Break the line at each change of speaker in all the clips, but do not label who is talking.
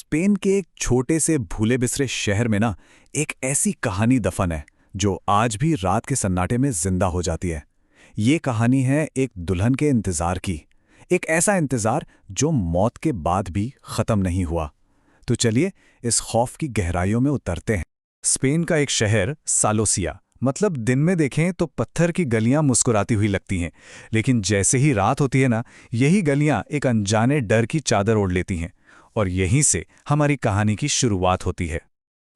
Spain के एक छोटे से भूले बिसरे शहर में ना एक ऐसी कहानी दफन है जो आज भी रात के सन्नाटे में जिंदा हो जाती है। ये कहानी है एक दुल्हन के इंतजार की, एक ऐसा इंतजार जो मौत के बाद भी खत्म नहीं हुआ। तो चलिए इस खौफ की गहराइयों में उतरते हैं। स्पेन का एक शहर सालोसिया, मतलब दिन में देखें तो पत्थर की गलियां मुस्कुराती हुई लगती हैं, लेकिन जैसे ही रात होती है ना, यही गलियां एक अनजाने डर की चादर ओढ़ लेती हैं। और यहीं से हमारी कहानी की शुरुआत होती है।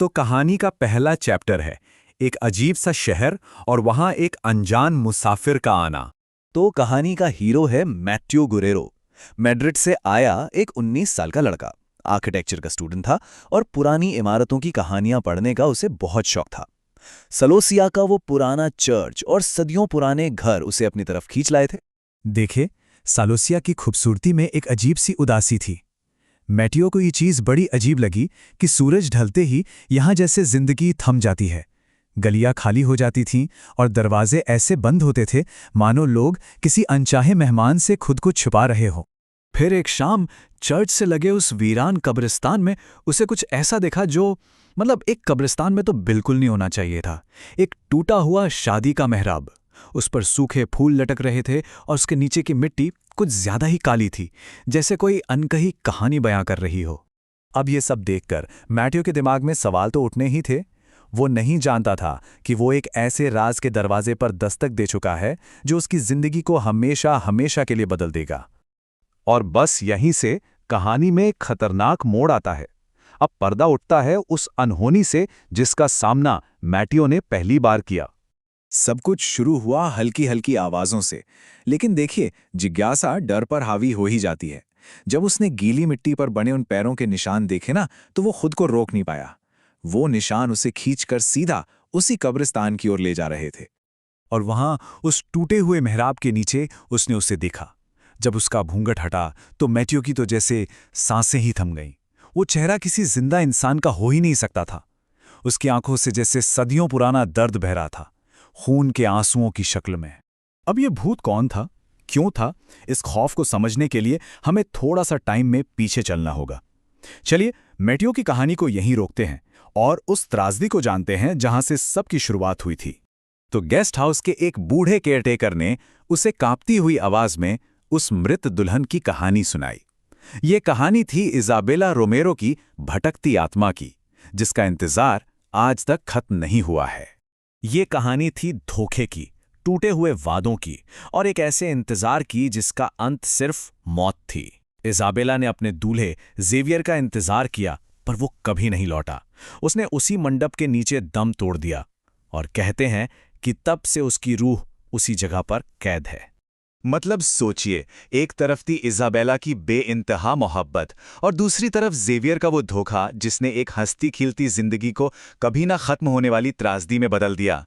तो कहानी का पहला चैप्टर है एक अजीब सा शहर और वहां एक अनजान मुसाफिर का आना। तो कहानी का हीरो है मैथ्यू गुरेरो। मैड्रिड से आया एक 19 साल का लड़का, आर्किटेक्चर का स्टूडेंट था और पुरानी इमारतों की कहानियां पढ़ने का उसे बहुत शौक था। सलोसिया का वो पुराना चर्च और सदियों पुराने घर उसे अपनी तरफ खींच लाए थे।
देखे, सालोसिया की खूबसूरती में एक अजीब सी उदासी थी। मैटियो को ये चीज़ बड़ी अजीब लगी कि सूरज ढलते ही यहाँ जैसे जिंदगी थम जाती है। गलियां खाली हो जाती थीं और दरवाजे ऐसे बंद होते थे मानो लोग किसी अनचाहे मेहमान से खुद को छुपा रहे हो। फिर एक शाम चर्च से लगे उस वीरान कब्रिस्तान में उसे कुछ ऐसा देखा जो एक कब्रिस्तान में तो बिल्कुल नहीं होना चाहिए था। एक टूटा हुआ शादी का मेहराब, उस पर सूखे फूल लटक रहे थे और उसके नीचे की मिट्टी कुछ ज्यादा ही काली थी, जैसे कोई अनकही कहानी बयां कर रही हो। अब ये सब देखकर मैटियो के दिमाग में सवाल तो उठने ही थे। वो नहीं जानता था कि वो एक ऐसे राज के दरवाजे पर दस्तक दे चुका है जो उसकी जिंदगी को हमेशा हमेशा के लिए बदल देगा।
और बस यहीं से कहानी में एक खतरनाक मोड़ आता है। अब पर्दा उठता है उस अनहोनी से जिसका सामना मैटियो ने पहली बार किया। सब कुछ शुरू हुआ हल्की हल्की आवाजों से, लेकिन देखिए, जिज्ञासा डर पर हावी हो ही जाती है। जब उसने गीली मिट्टी पर बने उन पैरों के निशान देखे ना, तो वो खुद को रोक नहीं पाया। वो निशान उसे खींचकर सीधा उसी कब्रिस्तान की ओर ले जा रहे थे।
और वहां उस टूटे हुए मेहराब के नीचे उसने उसे देखा। जब उसका घूंघट हटा तो मैटियो की तो जैसे सांसें ही थम गईं। वो चेहरा किसी जिंदा इंसान का हो ही नहीं सकता था। उसकी आंखों से जैसे सदियों पुराना दर्द बह रहा था, खून के आंसुओं की शक्ल में। अब ये भूत कौन था, क्यों था? इस खौफ को समझने के लिए हमें थोड़ा सा टाइम में पीछे चलना होगा। चलिए मैटियो की कहानी को यहीं रोकते हैं और उस त्रासदी को जानते हैं जहां से सबकी शुरुआत हुई थी। तो गेस्ट हाउस के एक बूढ़े केयरटेकर ने उसे कांपती हुई आवाज में उस मृत दुल्हन की कहानी सुनाई। ये कहानी थी इजाबेला रोमेरो की भटकती आत्मा की, जिसका इंतजार आज तक खत्म नहीं हुआ है। ये कहानी थी धोखे की, टूटे हुए वादों की और एक ऐसे इंतजार की जिसका अंत सिर्फ मौत थी। इजाबेला ने अपने दूल्हे जेवियर का इंतजार किया, पर वो कभी नहीं लौटा। उसने उसी मंडप के नीचे दम तोड़ दिया और कहते हैं कि तब से उसकी रूह उसी जगह पर कैद है।
मतलब सोचिए, एक तरफ थी इजाबेला की बेइंतहा मोहब्बत और दूसरी तरफ जेवियर का वो धोखा जिसने एक हंसती खिलती जिंदगी को कभी ना खत्म होने वाली त्रासदी में बदल दिया।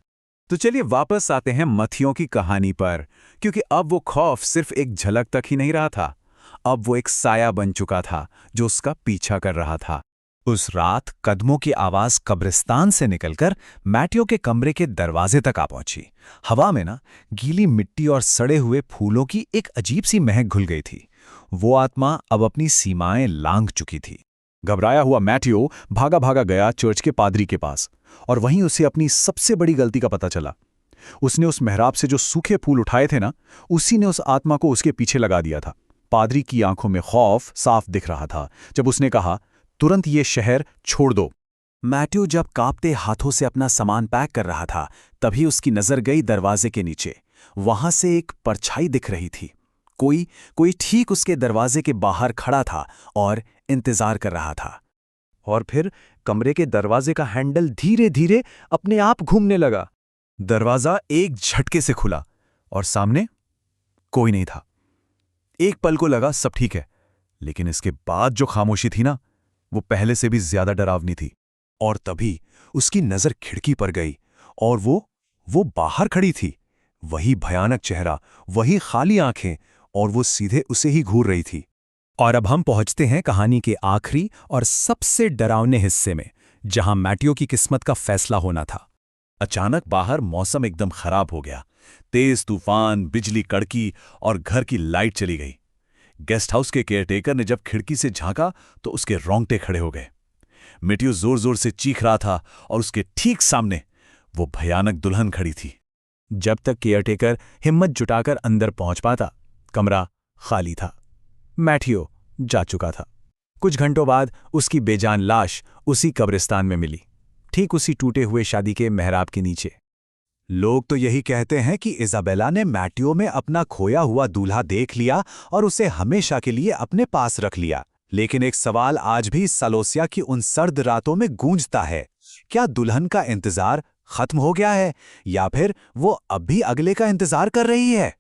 तो चलिए वापस आते हैं मथियों की कहानी पर, क्योंकि अब वो खौफ सिर्फ एक झलक तक ही नहीं रहा था। अब वो एक साया बन चुका था जो उसका पीछा कर रहा था। उस रात कदमों की आवाज कब्रिस्तान से निकलकर मैटियो के कमरे के दरवाजे तक आ पहुंची। हवा में ना गीली मिट्टी और सड़े हुए फूलों की एक अजीब सी महक घुल गई थी। वो आत्मा अब अपनी सीमाएं लांघ चुकी थी। घबराया हुआ मैटियो भागा भागा गया चर्च के पादरी के पास, और वहीं उसे अपनी सबसे बड़ी गलती का पता चला। उसने उस मेहराब से जो सूखे फूल उठाए थे ना, उसी ने उस आत्मा को उसके पीछे लगा दिया था। पादरी की आंखों में खौफ साफ दिख रहा था जब उसने कहा, तुरंत ये शहर छोड़ दो। मैटियो जब कांपते हाथों से अपना सामान पैक कर रहा था, तभी उसकी नजर गई दरवाजे के नीचे। वहां से एक परछाई दिख रही थी। कोई ठीक उसके दरवाजे के बाहर खड़ा था और इंतजार कर रहा था। और फिर कमरे के दरवाजे का हैंडल धीरे धीरे अपने आप घूमने लगा। दरवाजा एक झटके से खुला और सामने कोई नहीं था। एक पल को लगा सब ठीक है, लेकिन इसके बाद जो खामोशी थी ना, वो पहले से भी ज्यादा डरावनी थी। और तभी उसकी नजर खिड़की पर गई और वो बाहर खड़ी थी। वही भयानक चेहरा, वही खाली आंखें, और वो सीधे उसे ही घूर रही थी। और अब हम पहुंचते हैं कहानी के आखिरी और सबसे डरावने हिस्से में, जहां मैटियो की किस्मत का फैसला होना था। अचानक बाहर मौसम एकदम खराब हो गया। तेज तूफान, बिजली कड़की और घर की लाइट चली गई।
गेस्ट हाउस के केयरटेकर ने जब खिड़की से झांका तो उसके रोंगटे खड़े हो गए। मेट्यू जोर जोर से चीख रहा था और उसके ठीक सामने वो भयानक दुल्हन खड़ी थी।
जब तक केयरटेकर हिम्मत जुटाकर अंदर पहुंच पाता, कमरा खाली था। मैथ्यू जा चुका था। कुछ घंटों बाद उसकी बेजान लाश उसी कब्रिस्तान में मिली, ठीक उसी टूटे हुए शादी के मेहराब के नीचे।
लोग तो यही कहते हैं कि इजाबेला ने मैट्यू में अपना खोया हुआ दूल्हा देख लिया और उसे हमेशा के लिए अपने पास रख लिया। लेकिन एक सवाल आज भी सालोसिया की उन सर्द रातों में गूंजता है, क्या दुल्हन का इंतजार खत्म हो गया है या फिर वो अब भी अगले का इंतजार कर रही है?